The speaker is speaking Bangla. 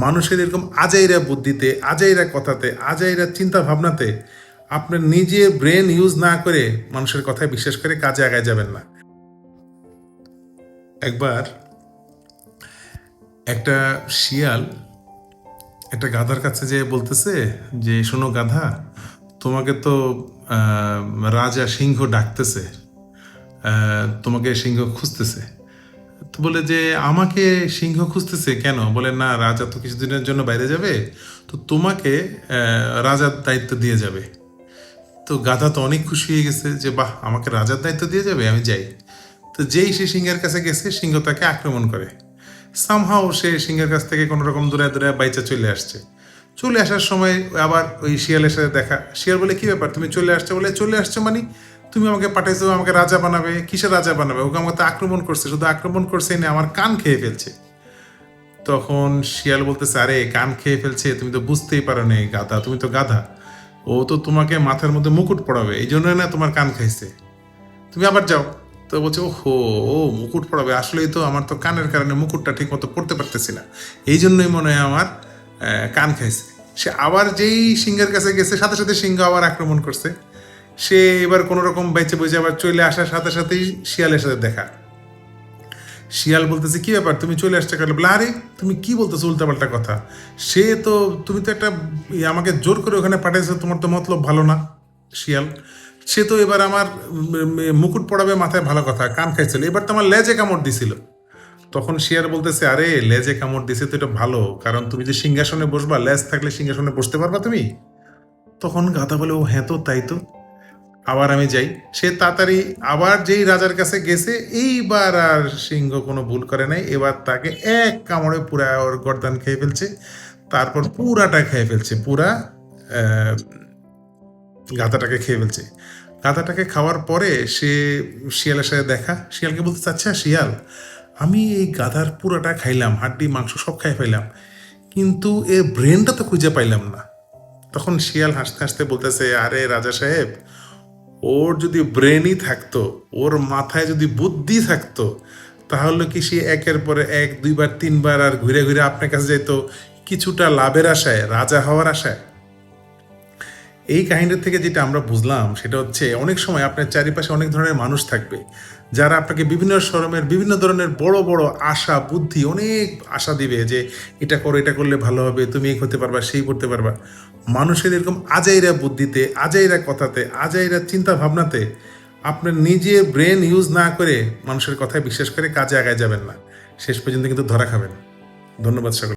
মানুষের এরকম আজাইরা বুদ্ধিতে, আজাইরা কথাতে, আজাইরা চিন্তা ভাবনাতে আপনার নিজে ব্রেন ইউজ না করে মানুষের কথায় বিশ্বাস করে কাজে আগায় যাবেন না। একবার একটা শিয়াল একটা গাধার কাছে যে বলতেছে যে, শোনো গাধা, তোমাকে তো রাজা সিংহ ডাকতেছে, তোমাকে সিংহ খুঁজতেছে। তো বলে যে, আমাকে সিংহ খুঁজতেছে কেন? বলে, না, রাজা তো কিছুদিনের জন্য বাইরে যাবে, তো তোমাকে রাজার দায়িত্ব দিয়ে যাবে। তো গাধা তো অনেক খুশি হয়ে গেছে যে, বাহ, আমাকে রাজার দায়িত্ব দিয়ে যাবে, আমি যাই। তো যেই সে সিংহের কাছে গেছে, সিংহ তাকে আক্রমণ করে। সামহাও সে সিংহের কাছ থেকে কোনো রকম দূরে দূরে বাইচা চলে আসছে। চলে আসার সময় আবার ওই শিয়ালের সাথে দেখা। শিয়াল বলে, কি ব্যাপার, তুমি চলে আসছো? বলে, চলে আসছো মানে তুমি আমাকে পাঠাইছো আমাকে রাজা বানাবে? কিসের রাজা বানাবে? ওকে আমাকে তো আক্রমণ করছে, শুধু আক্রমণ করছে না, আমার কান খেয়ে ফেলছে। তখন শিয়াল বলতেছে, আরে কান খেয়ে ফেলছে, তুমি তো বুঝতেই পারো না গাধা, তুমি তো গাধা। ও তো তোমাকে মাথার মধ্যে মুকুট পড়াবে, এই জন্য না তোমার কান খাইছে, তুমি আবার যাও। তো বলছে, ও হো, ও মুকুট পড়াবে, আসলেই তো আমার তো কানের কারণে মুকুটটা ঠিক মতো পড়তে পারতেছি না, এই জন্যই মনে হয় আমার কান খাইছে। সে আবার যেই সিংহের কাছে গেছে, সাথে সাথে সিংহ আবার আক্রমণ করছে। সে এবার কোনো রকম বেঁচে বসে আবার চলে আসার সাথে সাথেই শিয়ালের সাথে দেখা। শিয়াল বলতেছে, কি ব্যাপার, তুমি চলে আসতে গেলে? বলে, আরে তুমি কি বলতেছো উল্টাপাল্টা কথা, সে তো, তুমি তো একটা আমাকে জোর করে ওখানে পাঠাইছো, তোমার তো মতলব ভালো না। শিয়াল, সে তো এবার আমার মুকুট পড়াবে মাথায়, ভালো কথা, কান খাইছিল, এবার তো আমার লেজে কামড় দিছিল। তখন শিয়াল বলতেছে, আরে লেজে কামড় দিছে তো এটা ভালো, কারণ তুমি যে সিংহাসনে বসবা, লেজ থাকলে সিংহাসনে বসতে পারবা তুমি। তখন গাধা বলে, ও হ্যাঁ, তো তাই তো, আবার আমি যাই। সে তাড়াতাড়ি আবার যেই রাজার কাছে গেছে, এইবার আর সিংহ কোনো ভুল করে নাই, এবার তাকে এক কামড়ে পুরা ওর গর্দান খেয়ে ফেলছে, তারপর পুরাটা খেয়ে ফেলছে, পুরা গাধাটাকে খেয়ে ফেলছে। গাধাটাকে খাওয়ার পরে সে শিয়ালের সাথে দেখা, শিয়ালকে বলতে, আচ্ছা শিয়াল, আমি এই গাধার পুরাটা খাইলাম, হাড্ডি মাংস সব খাই ফেলাম, কিন্তু এর ব্রেনটা তো খুঁজে পাইলাম না। তখন শিয়াল হাসতে হাসতে বলতেছে, আরে রাজা সাহেব, ওর যদি ব্রেনই থাকতো, ওর মাথায় যদি বুদ্ধি থাকতো, তাহলে কি সে একের পরে এক, দুইবার, তিনবার আর ঘুরে ঘুরে আপনার কাছে যেত কিছুটা লাভের আশায়, রাজা হওয়ার আশায়? এই কাহিনীর থেকে যেটা আমরা বুঝলাম সেটা হচ্ছে, অনেক সময় আপনার চারিপাশে অনেক ধরনের মানুষ থাকবে যারা আপনাকে বিভিন্ন শরমের, বিভিন্ন ধরনের বড় বড় আশা, বুদ্ধি, অনেক আশা দিবে যে, এটা করো, এটা করলে ভালো হবে, তুমি এই করতে পারবা, সেই করতে পারবা। মানুষের এরকম আজাইরা বুদ্ধিতে, আজাইরা কথাতে, আজাইরা চিন্তা ভাবনাতে আপনার নিজে ব্রেন ইউজ না করে মানুষের কথায় বিশ্বাস করে কাজে আগায় যাবেন না, শেষ পর্যন্ত কিন্তু ধরা খাবেন। ধন্যবাদ সকল।